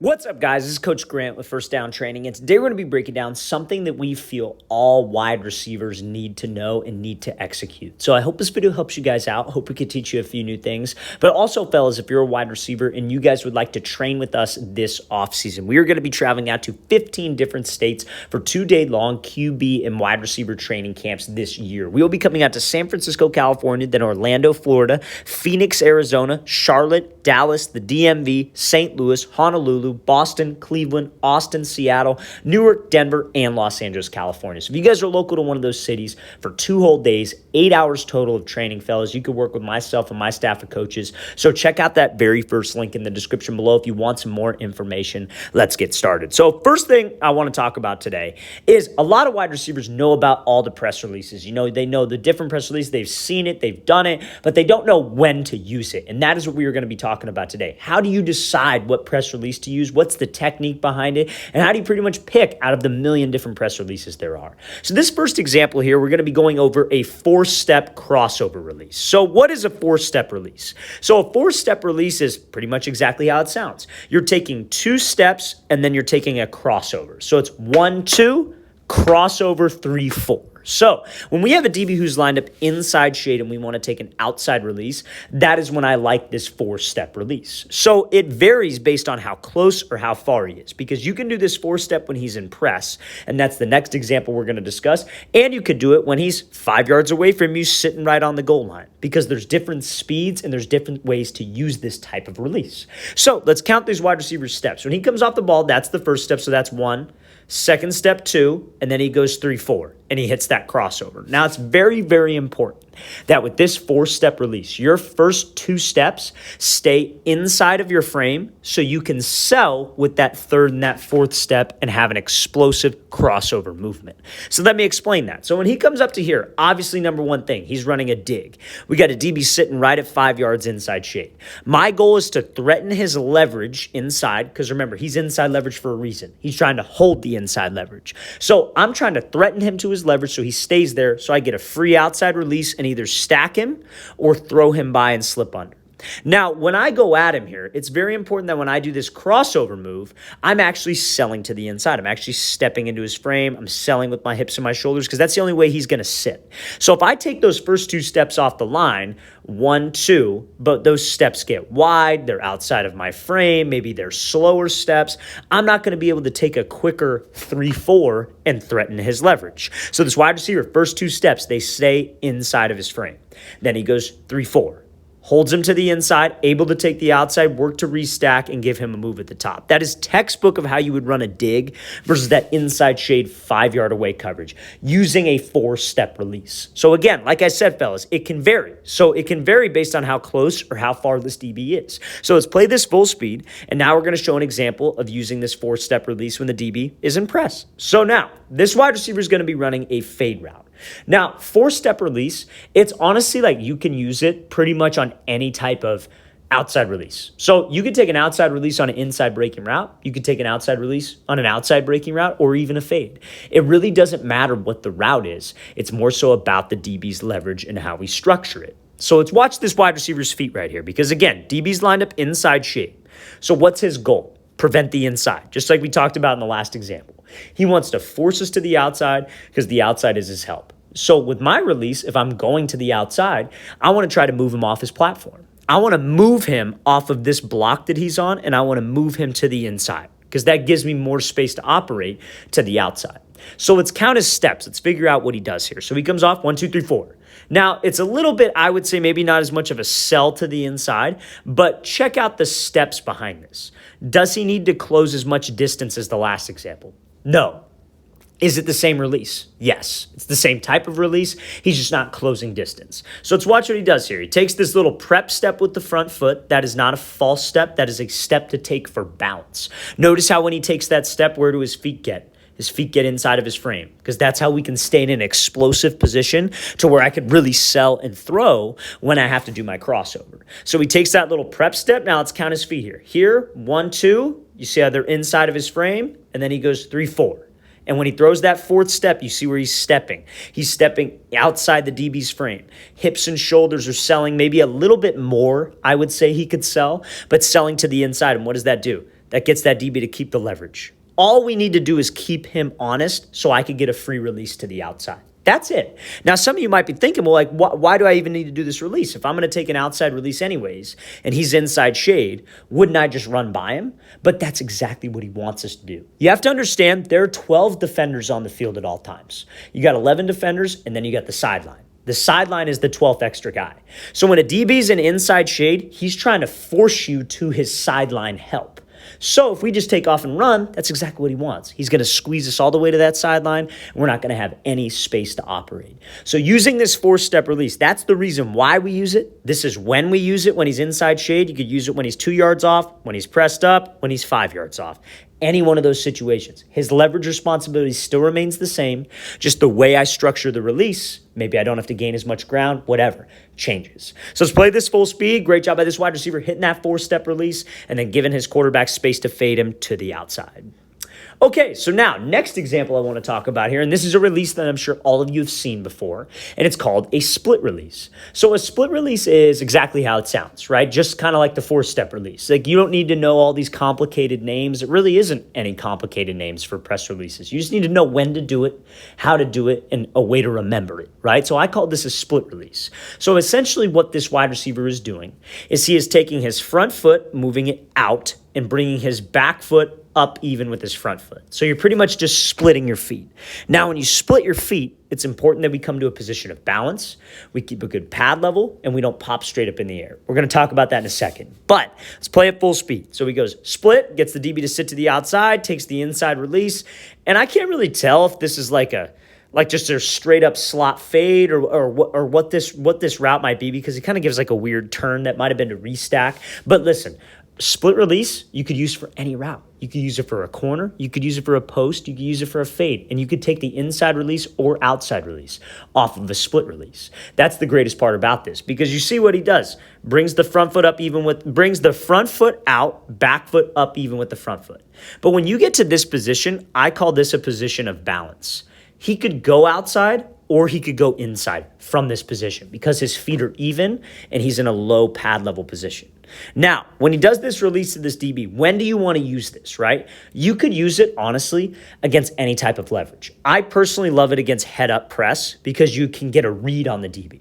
What's up, guys? This is Coach Grant with First Down Training, and today we're going to be breaking down something that we feel all wide receivers need to know and need to execute. So I hope this video helps you guys out. I hope we could teach you a few new things. But also, fellas, if you're a wide receiver and you guys would like to train with us this offseason, we are going to be traveling out to 15 different states for 2-day-long QB and wide receiver training camps this year. We will be coming out to San Francisco, California, then Orlando, Florida, Phoenix, Arizona, Charlotte, Dallas, the DMV, St. Louis, Honolulu, Boston, Cleveland, Austin, Seattle, Newark, Denver, and Los Angeles, California. So if you guys are local to one of those cities for 2 whole days, 8 hours total of training, fellas, you could work with myself and my staff of coaches. So check out that very first link in the description below if you want some more information. Let's get started. So first thing I want to talk about today is a lot of wide receivers know about all the press releases. You know, they know the different press releases. They've seen it. They've done it, but they don't know when to use it. And that is what we are going to be talking about today. How do you decide what press release to use? What's the technique behind it? And how do you pretty much pick out of the million different press releases there are? So this first example here, we're going to be going over a 4-step crossover release. So what is a 4-step release? So a 4-step release is pretty much exactly how it sounds. You're taking 2 steps and then you're taking a crossover. So it's 1, 2, crossover, 3, 4. So when we have a DB who's lined up inside shade and we want to take an outside release, that is when I like this 4-step release. So it varies based on how close or how far he is, because you can do this 4-step when he's in press, and that's the next example we're going to discuss, and you could do it when he's 5 yards away from you sitting right on the goal line, because there's different speeds and there's different ways to use this type of release. So let's count these wide receiver steps. When he comes off the ball, that's the first step, so that's 1. Second step, 2, and then he goes 3, 4, and he hits that crossover. Now, it's very, very important that with this 4-step release, your first 2 steps stay inside of your frame so you can sell with that 3rd and that 4th step and have an explosive crossover movement. So let me explain that. So when he comes up to here, obviously, number one thing, he's running a dig. We got a DB sitting right at 5 yards inside shade. My goal is to threaten his leverage inside, because remember, he's inside leverage for a reason. He's trying to hold the inside leverage. So I'm trying to threaten him to his leverage so he stays there, so I get a free outside release and either stack him or throw him by and slip under. Now, when I go at him here, it's very important that when I do this crossover move, I'm actually selling to the inside. I'm actually stepping into his frame. I'm selling with my hips and my shoulders, because that's the only way he's going to sit. So if I take those first 2 steps off the line, 1, 2, but those steps get wide, they're outside of my frame, maybe they're slower steps, I'm not going to be able to take a quicker 3, 4 and threaten his leverage. So this wide receiver, first 2 steps, they stay inside of his frame. Then he goes 3, 4. Holds him to the inside, able to take the outside, work to restack, and give him a move at the top. That is textbook of how you would run a dig versus that inside shade 5-yard away coverage using a 4-step release. So again, like I said, fellas, it can vary. So it can vary based on how close or how far this DB is. So let's play this full speed, and now we're going to show an example of using this 4-step release when the DB is in press. So now, this wide receiver is going to be running a fade route. Now, 4-step release, it's honestly like you can use it pretty much on any type of outside release. So you could take an outside release on an inside breaking route. You could take an outside release on an outside breaking route, or even a fade. It really doesn't matter what the route is. It's more so about the DB's leverage and how we structure it. So let's watch this wide receiver's feet right here, because again, DB's lined up inside shade. So what's his goal? Prevent the inside, just like we talked about in the last example. He wants to force us to the outside because the outside is his help. So with my release, if I'm going to the outside, I want to try to move him off his platform. I want to move him off of this block that he's on, and I want to move him to the inside, because that gives me more space to operate to the outside. So let's count his steps. Let's figure out what he does here. So he comes off 1, 2, 3, 4. Now, it's a little bit, I would say, maybe not as much of a sell to the inside, but check out the steps behind this. Does he need to close as much distance as the last example? No. Is it the same release? Yes. It's the same type of release. He's just not closing distance. So let's watch what he does here. He takes this little prep step with the front foot. That is not a false step. That is a step to take for balance. Notice how when he takes that step, where do his feet get? His feet get inside of his frame, because that's how we can stay in an explosive position to where I could really sell and throw when I have to do my crossover. So he takes that little prep step. Now let's count his feet here. Here, 1, 2. You see how they're inside of his frame, and then he goes 3, 4. And when he throws that 4th step, you see where he's stepping. He's stepping outside the DB's frame. Hips and shoulders are selling maybe a little bit more, I would say he could sell, but selling to the inside. And what does that do? that gets that DB to keep the leverage. All we need to do is keep him honest so I could get a free release to the outside. That's it. Now, some of you might be thinking, well, like, why do I even need to do this release? If I'm going to take an outside release anyways, and he's inside shade, wouldn't I just run by him? But that's exactly what he wants us to do. You have to understand there are 12 defenders on the field at all times. You got 11 defenders, and then you got the sideline. The sideline is the 12th extra guy. So when a DB's in inside shade, he's trying to force you to his sideline help. So if we just take off and run, that's exactly what he wants. He's going to squeeze us all the way to that sideline, and we're not going to have any space to operate. So using this 4-step release, that's the reason why we use it. This is when we use it. When he's inside shade, you could use it when he's 2 yards off, when he's pressed up, when he's 5 yards off. Any one of those situations. His leverage responsibility still remains the same. Just the way I structure the release, maybe I don't have to gain as much ground, whatever, changes. So let's play this full speed. Great job by this wide receiver hitting that 4-step release and then giving his quarterback space to fade him to the outside. Okay, so now, next example I want to talk about here, and this is a release that I'm sure all of you have seen before, and it's called a split release. So a split release is exactly how it sounds, right? Just kind of like the 4-step release. Like, you don't need to know all these complicated names. It really isn't any complicated names for press releases. You just need to know when to do it, how to do it, and a way to remember it, right? So I call this a split release. So essentially what this wide receiver is doing is he is taking his front foot, moving it out, and bringing his back foot up even with his front foot. So you're pretty much just splitting your feet. Now, when you split your feet, it's important that we come to a position of balance, we keep a good pad level, and we don't pop straight up in the air. We're going to talk about that in a second. But let's play at full speed. So he goes split, gets the DB to sit to the outside, takes the inside release, and I can't really tell if this is like just a straight up slot fade or what this route might be, because it kind of gives like a weird turn that might have been to restack. But listen, split release, you could use for any route. You could use it for a corner, you could use it for a post, you could use it for a fade, and you could take the inside release or outside release off of a split release. That's the greatest part about this, because you see what he does. Brings the front foot up brings the front foot out, back foot up even with the front foot. But when you get to this position, I call this a position of balance. He could go outside or he could go inside from this position because his feet are even and he's in a low pad level position. Now, when he does this release to this DB, when do you want to use this, right? You could use it, honestly, against any type of leverage. I personally love it against head-up press because you can get a read on the DB.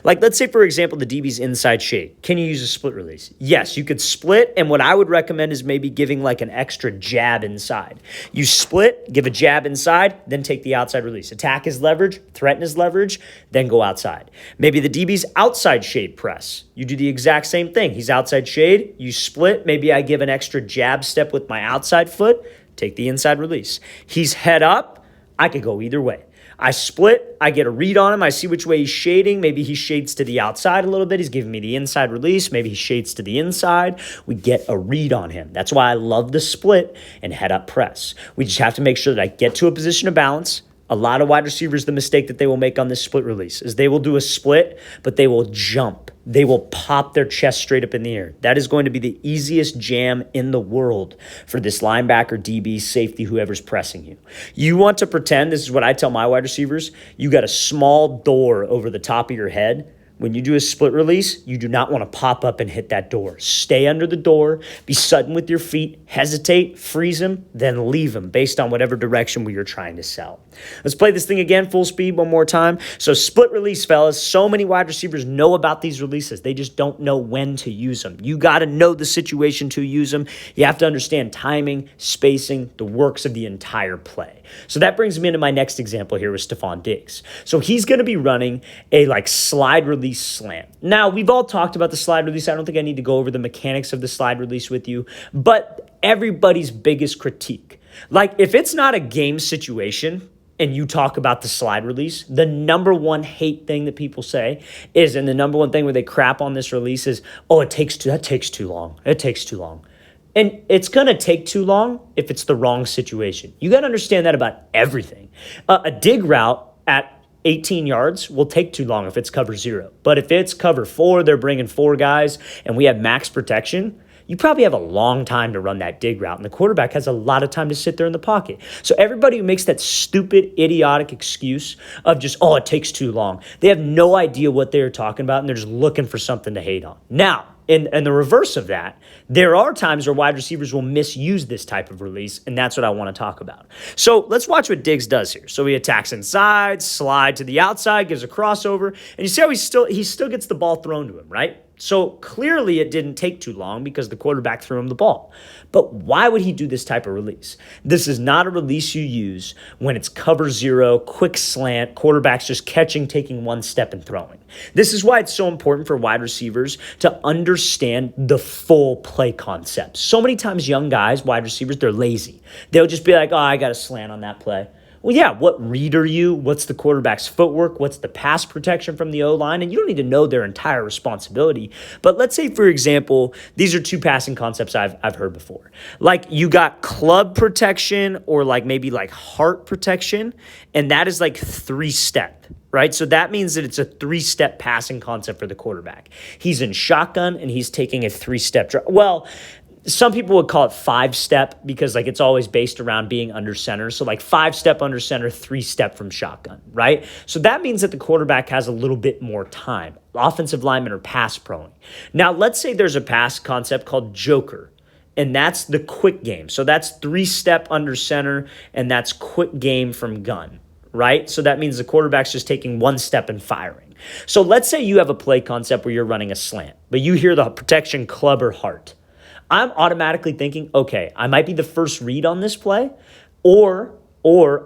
Like, let's say, for example, the DB's inside shade. Can you use a split release? Yes, you could split, and what I would recommend is maybe giving like an extra jab inside. You split, give a jab inside, then take the outside release. Attack his leverage, threaten his leverage, then go outside. Maybe the DB's outside shade press. You do the exact same thing. He's outside shade, you split, maybe I give an extra jab step with my outside foot, take the inside release. He's head up, I could go either way. I split, I get a read on him, I see which way he's shading. Maybe he shades to the outside a little bit. He's giving me the inside release. Maybe he shades to the inside. We get a read on him. That's why I love the split and head up press. We just have to make sure that I get to a position of balance. A lot of wide receivers, the mistake that they will make on this split release is they will do a split, but they will jump. They will pop their chest straight up in the air. That is going to be the easiest jam in the world for this linebacker, DB, safety, whoever's pressing you. You want to pretend, this is what I tell my wide receivers, you got a small door over the top of your head. When you do a split release, you do not want to pop up and hit that door. Stay under the door, be sudden with your feet, hesitate, freeze him, then leave him based on whatever direction we are trying to sell. Let's play this thing again, full speed, one more time. So split release, fellas. So many wide receivers know about these releases. They just don't know when to use them. You got to know the situation to use them. You have to understand timing, spacing, the works of the entire play. So that brings me into my next example here with Stefon Diggs. So he's going to be running a slide release slant. Now, we've all talked about the slide release. I don't think I need to go over the mechanics of the slide release with you, but everybody's biggest critique, if it's not a game situation and you talk about the slide release, the number one hate thing that people say is, and the number one thing where they crap on this release is, that takes too long. It takes too long. And it's going to take too long if it's the wrong situation. You got to understand that about everything. A dig route at 18 yards will take too long if it's cover 0. But if it's cover 4, they're bringing 4 guys, and we have max protection, you probably have a long time to run that dig route, and the quarterback has a lot of time to sit there in the pocket. So everybody who makes that stupid, idiotic excuse of just, it takes too long, they have no idea what they're talking about, and they're just looking for something to hate on. Now, in the reverse of that, there are times where wide receivers will misuse this type of release, and that's what I want to talk about. So let's watch what Diggs does here. So he attacks inside, slide to the outside, gives a crossover, and you see how he still gets the ball thrown to him, right? So clearly it didn't take too long because the quarterback threw him the ball. But why would he do this type of release? This is not a release you use when it's cover zero, quick slant, quarterback's just catching, taking one step and throwing. This is why it's so important for wide receivers to understand the full play concept. So many times young guys, wide receivers, they're lazy. They'll just be like, oh, I got a slant on that play. Well, yeah, what read are you? What's the quarterback's footwork? What's the pass protection from the O-line? And you don't need to know their entire responsibility. But let's say, for example, these are two passing concepts I've heard before. Like you got club protection or like maybe like heart protection, and that is like 3-step, right? So that means that it's a 3-step passing concept for the quarterback. He's in shotgun and he's taking a 3-step drop. Well, some people would call it 5-step because like it's always based around being under center. So like 5-step under center, 3-step from shotgun, right? So that means that the quarterback has a little bit more time. Offensive linemen are pass prone. Now let's say there's a pass concept called joker, and that's the quick game. So that's 3-step under center, and that's quick game from gun, right? So that means the quarterback's just taking 1 step and firing. So let's say you have a play concept where you're running a slant, but you hear the protection club or heart. I'm automatically thinking, okay, I might be the first read on this play, or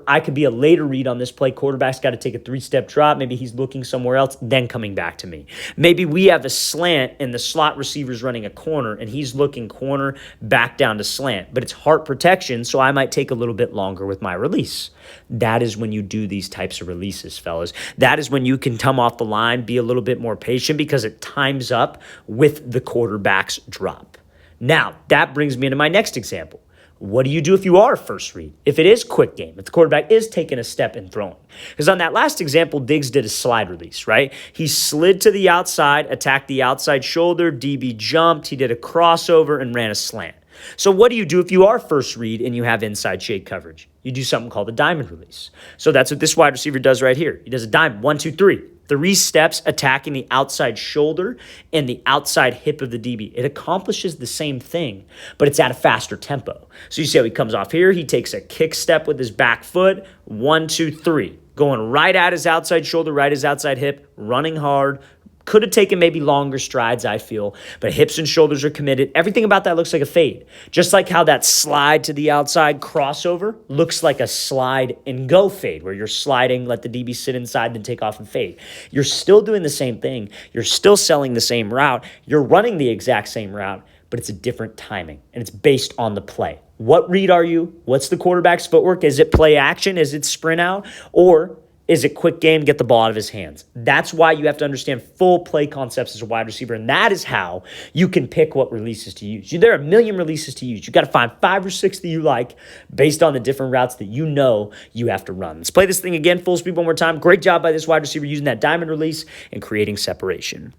I could be a later read on this play. Quarterback's got to take a 3-step drop. Maybe he's looking somewhere else, then coming back to me. Maybe we have a slant and the slot receiver's running a corner and he's looking corner back down to slant, but it's heart protection, so I might take a little bit longer with my release. That is when you do these types of releases, fellas. That is when you can come off the line, be a little bit more patient because it times up with the quarterback's drop. Now, that brings me into my next example. What do you do if you are first read? If it is quick game, if the quarterback is taking a step and throwing? Because on that last example, Diggs did a slide release, right? He slid to the outside, attacked the outside shoulder, DB jumped, he did a crossover and ran a slant. So what do you do if you are first read and you have inside shade coverage? You do something called a diamond release. So that's what this wide receiver does right here. He does a diamond, 1, 2, 3. 3 steps attacking the outside shoulder and the outside hip of the DB. It accomplishes the same thing, but it's at a faster tempo. So you see how he comes off here. He takes a kick step with his back foot. 1, 2, 3. Going right at his outside shoulder, right his outside hip, running hard. Could have taken maybe longer strides, I feel, but hips and shoulders are committed. Everything about that looks like a fade. Just like how that slide to the outside crossover looks like a slide and go fade, where you're sliding, let the DB sit inside, then take off and fade. You're still doing the same thing. You're still selling the same route. You're running the exact same route, but it's a different timing, and it's based on the play. What read are you? What's the quarterback's footwork? Is it play action? Is it sprint out? Or is it quick game, get the ball out of his hands? That's why you have to understand full play concepts as a wide receiver, and that is how you can pick what releases to use. There are a million releases to use. You got to find 5 or 6 that you like based on the different routes that you know you have to run. Let's play this thing again, full speed one more time. Great job by this wide receiver using that diamond release and creating separation.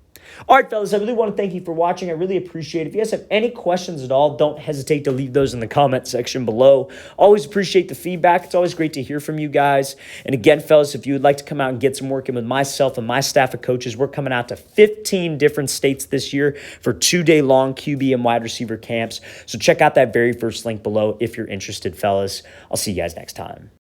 All right, fellas, I really want to thank you for watching. I really appreciate it. If you guys have any questions at all, don't hesitate to leave those in the comment section below. Always appreciate the feedback. It's always great to hear from you guys. And again, fellas, if you would like to come out and get some work in with myself and my staff of coaches, we're coming out to 15 different states this year for 2-day-long QB and wide receiver camps. So check out that very first link below if you're interested, fellas. I'll see you guys next time.